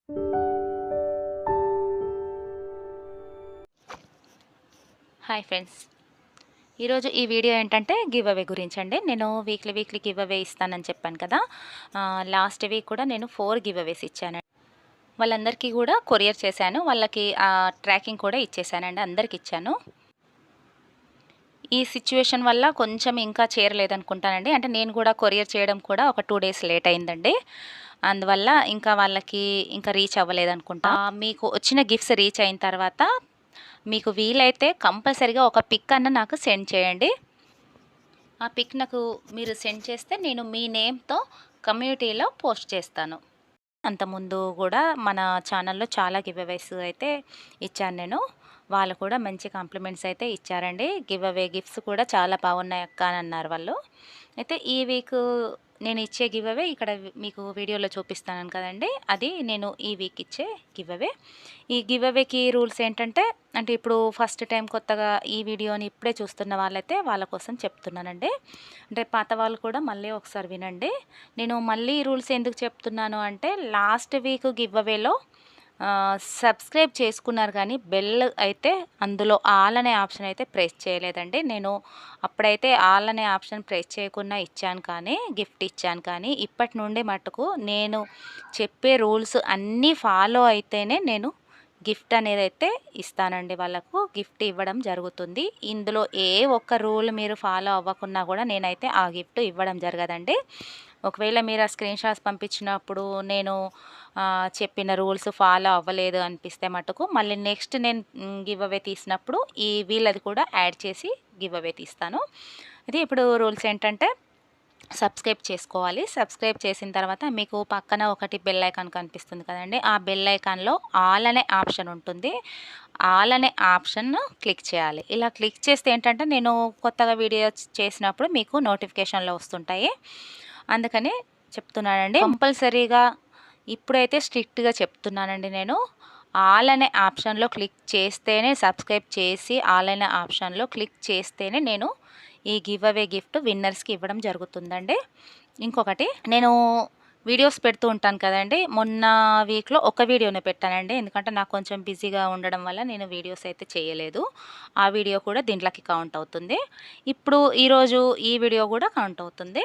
Hi friends, ఈరోజు ఈ video ఏంటంటే గివ్ అవే గురించి అండి. నేను వీక్లీ గివ్ అవే ఇస్తానని చెప్పాను కదా. లాస్ట్ వీక్ కూడా నేను 4 గివ్ అవేస్ ఇచ్చాను. వాళ్ళందరికీ కూడా కొరియర్ చేశాను. వాళ్ళకి ట్రాకింగ్ కూడా ఇచ్చేసానండి, అందరికి ఇచ్చాను. ఈ సిచ్యువేషన్ వల్ల కొంచెం ఇంకా చేరలేదనుకుంటానండి. అంటే నేను కూడా కొరియర్ చేయడం కూడా ఒక 2 డేస్ లేట్ అయిందండి. అందువల్ల ఇంకా వాళ్ళకి ఇంకా రీచ్ అవ్వలేదనుకుంటా. మీకు వచ్చిన గిఫ్ట్స్ రీచ్ అయిన తర్వాత మీకు వీలైతే కంపల్సరీగా ఒక పిక్ అన్న నాకు సెండ్ చేయండి. ఆ పిక్ నాకు మీరు సెండ్ చేస్తే నేను మీ నేమ్తో కమ్యూనిటీలో పోస్ట్ చేస్తాను. అంతకుముందు కూడా మన ఛానల్లో చాలా గివ్ అవేస్ అయితే ఇచ్చాను నేను. వాళ్ళు కూడా మంచి కాంప్లిమెంట్స్ అయితే ఇచ్చారండి. గివ్ అవే గిఫ్ట్స్ కూడా చాలా బాగున్నాయి అక్క అని అన్నారు వాళ్ళు. అయితే ఈ వీక్ నేను ఇచ్చే గివ్ అవే ఇక్కడ మీకు వీడియోలో చూపిస్తాను కదండి, అది నేను ఈ వీక్ ఇచ్చే గివ్ అవే. ఈ గివ్ అవేకి రూల్స్ ఏంటంటే, అంటే ఇప్పుడు ఫస్ట్ టైం కొత్తగా ఈ వీడియోని ఇప్పుడే చూస్తున్న వాళ్ళైతే వాళ్ళ కోసం చెప్తున్నానండి. అంటే పాత వాళ్ళు కూడా మళ్ళీ ఒకసారి వినండి. నేను మళ్ళీ రూల్స్ ఎందుకు చెప్తున్నాను అంటే, లాస్ట్ వీక్ గివ్ అవేలో సబ్స్క్రైబ్ చేసుకున్నారు కానీ బెల్ అయితే అందులో ఆల్ అనే ఆప్షన్ అయితే ప్రెస్ చేయలేదండి. నేను అప్పుడైతే ఆల్ అనే ఆప్షన్ ప్రెస్ చేయకుండా ఇచ్చాను, కానీ గిఫ్ట్ ఇచ్చాను. కానీ ఇప్పటి నుండి మటుకు నేను చెప్పే రూల్స్ అన్నీ ఫాలో అయితేనే నేను గిఫ్ట్ అనేది అయితే ఇస్తానండి. వాళ్ళకు గిఫ్ట్ ఇవ్వడం జరుగుతుంది. ఇందులో ఏ ఒక్క రూల్ మీరు ఫాలో అవ్వకున్నా కూడా నేనైతే ఆ గిఫ్ట్ ఇవ్వడం జరగదండి. ఒకవేళ మీరు ఆ స్క్రీన్ షాట్స్ పంపించినప్పుడు నేను చెప్పిన రూల్స్ ఫాలో అవ్వలేదు అనిపిస్తే మటుకు మళ్ళీ నెక్స్ట్ నేను గివ్ అవే తీసినప్పుడు వీళ్ళది కూడా యాడ్ చేసి గివ్ అవే తీస్తాను. అయితే ఇప్పుడు రూల్స్ ఏంటంటే, సబ్స్క్రైబ్ చేసుకోవాలి. సబ్స్క్రైబ్ చేసిన తర్వాత మీకు పక్కన ఒకటి బెల్ ఐకాన్ కనిపిస్తుంది కదండి, ఆ బెల్ ఐకాన్లో ఆల్ అనే ఆప్షన్ ఉంటుంది. ఆల్ అనే ఆప్షన్ క్లిక్ చేయాలి. ఇలా క్లిక్ చేస్తే ఏంటంటే, నేను కొత్తగా వీడియో చేసినప్పుడు మీకు నోటిఫికేషన్లో వస్తుంటాయి. అందుకని చెప్తున్నానండి. కంపల్సరీగా ఇప్పుడైతే స్ట్రిక్ట్గా చెప్తున్నానండి నేను. ఆల్ అనే ఆప్షన్లో క్లిక్ చేస్తేనే, సబ్స్క్రైబ్ చేసి ఆల్ అనే ఆప్షన్లో క్లిక్ చేస్తేనే నేను ఈ గివ్ అవే గిఫ్ట్ విన్నర్స్కి ఇవ్వడం జరుగుతుందండి. ఇంకొకటి, నేను వీడియోస్ పెడుతూ ఉంటాను కదండి. మొన్న వీక్లో ఒక వీడియోనే పెట్టానండి, ఎందుకంటే నాకు కొంచెం బిజీగా ఉండడం వల్ల నేను వీడియోస్ అయితే చేయలేదు. ఆ వీడియో కూడా దీంట్లోకి కౌంట్ అవుతుంది. ఇప్పుడు ఈరోజు ఈ వీడియో కూడా కౌంట్ అవుతుంది.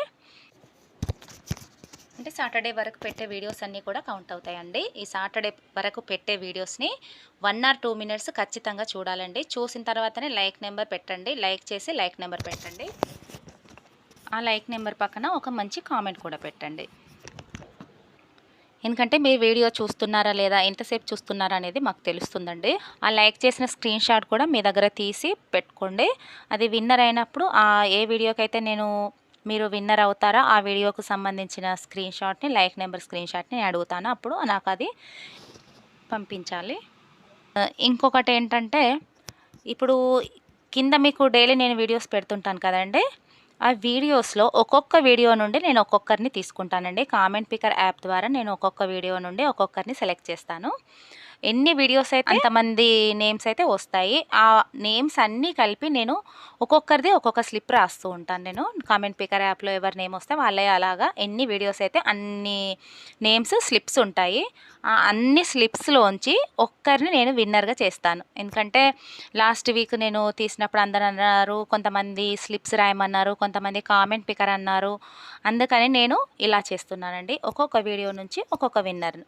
అంటే సాటర్డే వరకు పెట్టే వీడియోస్ అన్నీ కూడా కౌంట్ అవుతాయండి. ఈ సాటర్డే వరకు పెట్టే వీడియోస్ని 1 or 2 minutes ఖచ్చితంగా చూడాలండి. చూసిన తర్వాతనే లైక్ నెంబర్ పెట్టండి. లైక్ చేసి లైక్ నెంబర్ పెట్టండి. ఆ లైక్ నెంబర్ పక్కన ఒక మంచి కామెంట్ కూడా పెట్టండి. ఎందుకంటే మీరు వీడియో చూస్తున్నారా లేదా, ఎంతసేపు చూస్తున్నారా అనేది మాకు తెలుస్తుందండి. ఆ లైక్ చేసిన స్క్రీన్ షాట్ కూడా మీ దగ్గర తీసి పెట్టుకోండి. అది విన్నర్ అయినప్పుడు ఏ వీడియోకైతే మీరు విన్నర్ అవుతారా ఆ వీడియోకు సంబంధించిన స్క్రీన్ షాట్ని, లైక్ నెంబర్ స్క్రీన్ షాట్ని అడుగుతాను. అప్పుడు నాకు అది పంపించాలి. ఇంకొకటి ఏంటంటే, ఇప్పుడు కింద మీకు డైలీ నేను వీడియోస్ పెడుతుంటాను కదండి, ఆ వీడియోస్లో ఒక్కొక్క వీడియో నుండి నేను ఒక్కొక్కరిని తీసుకుంటానండి. కామెంట్ పికర్ యాప్ ద్వారా నేను ఒక్కొక్క వీడియో నుండి ఒక్కొక్కరిని సెలెక్ట్ చేస్తాను. ఎన్ని వీడియోస్ అయితే అంతమంది నేమ్స్ అయితే వస్తాయి. ఆ నేమ్స్ అన్నీ కలిపి నేను ఒక్కొక్కరిది ఒక్కొక్క స్లిప్ రాస్తూ ఉంటాను. నేను కామెంట్ పికర్ యాప్లో ఎవరి నేమ్ వస్తే వాళ్ళే అలాగా ఎన్ని వీడియోస్ అయితే అన్ని నేమ్స్ స్లిప్స్ ఉంటాయి. అన్ని స్లిప్స్లోంచి ఒక్కరిని నేను విన్నర్గా చేస్తాను. ఎందుకంటే లాస్ట్ వీక్ నేను తీసినప్పుడు అందరూ అన్నారు, కొంతమంది స్లిప్స్ రాయమన్నారు, కొంతమంది కామెంట్ పికర్ అన్నారు. అందుకని నేను ఇలా చేస్తున్నానండి. ఒక్కొక్క వీడియో నుంచి ఒక్కొక్క విన్నర్,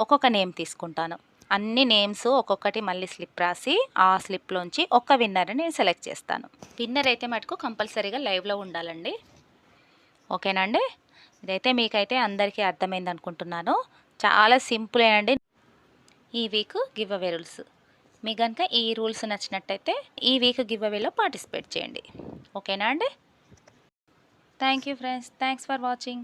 ఒక్కొక్క నేమ్ తీసుకుంటాను. అన్ని నేమ్స్ ఒక్కొక్కటి మళ్ళీ స్లిప్ రాసి ఆ స్లిప్లోంచి ఒక్క విన్నర్ని నేను సెలెక్ట్ చేస్తాను. విన్నర్ అయితే మటుకు కంపల్సరీగా లైవ్లో ఉండాలండి. ఓకేనా అండి? ఇదైతే మీకైతే అందరికీ అర్థమైంది అనుకుంటున్నాను. చాలా సింపులేనండి ఈ వీక్ గివ్ అవే రూల్స్. మీకు కనుక ఈ రూల్స్ నచ్చినట్టయితే ఈ వీక్ గివ్ అవేలో పార్టిసిపేట్ చేయండి. ఓకేనా అండి? Thank you friends. Thanks for watching.